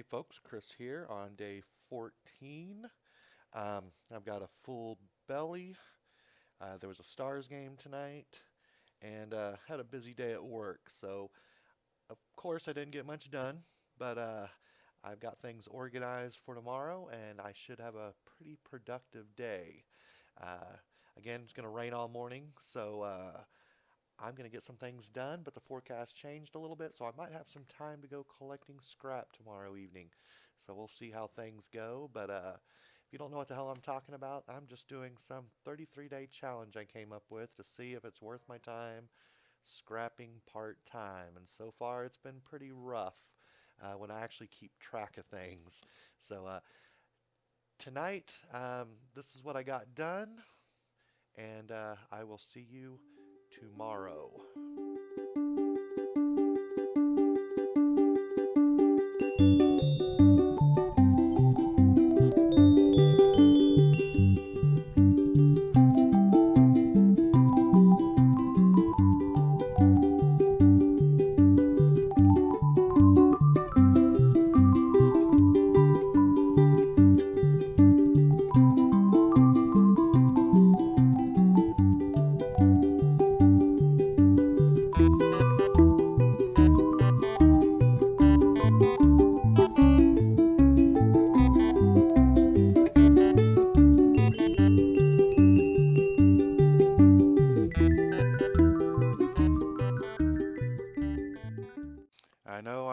folks, Chris here on day 14. I've got a full belly. There was a Stars game tonight and had a busy day at work. So, of course, I didn't get much done, but I've got things organized for tomorrow and I should have a pretty productive day. Uh, Again, it's going to rain all morning, so I'm going to get some things done, but the forecast changed a little bit, so I might have some time to go collecting scrap tomorrow evening. So we'll see how things go. But if you don't know what the hell I'm talking about, I'm just doing some 33-day challenge I came up with to see if it's worth my time scrapping part-time. And so far, it's been pretty rough when I actually keep track of things. So tonight, this is what I got done, and I will see you tomorrow.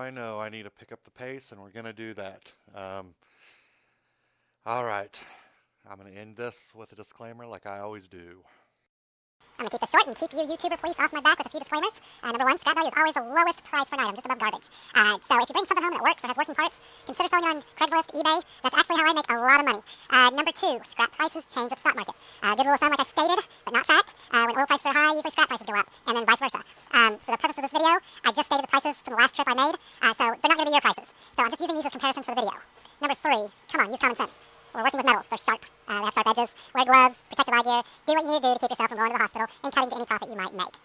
I know, I need to pick up the pace, and we're going to do that. All right, I'm going to end this with a disclaimer like I always do. I'm going to keep this short and keep you YouTuber police off my back with a few disclaimers. Number one, scrap value is always the lowest price for an item, just above garbage. So if you bring something home and it works or has working parts, consider selling it on Craigslist, eBay. That's actually how I make a lot of money. Number two, scrap prices change with the stock market. Good rule of thumb, like I stated, but not fact. When oil prices are high, usually scrap prices go up, and then vice versa. For the purpose of this video, I just stated the prices from the last trip I made, so they're not going to be your prices. So I'm just using these as comparisons for the video. Number three, come on, use common sense. We're working with metals. They're sharp. They have sharp edges. Wear gloves, protective eye gear. Do what you need to do to keep yourself from going to the hospital and cutting to any profit you might make.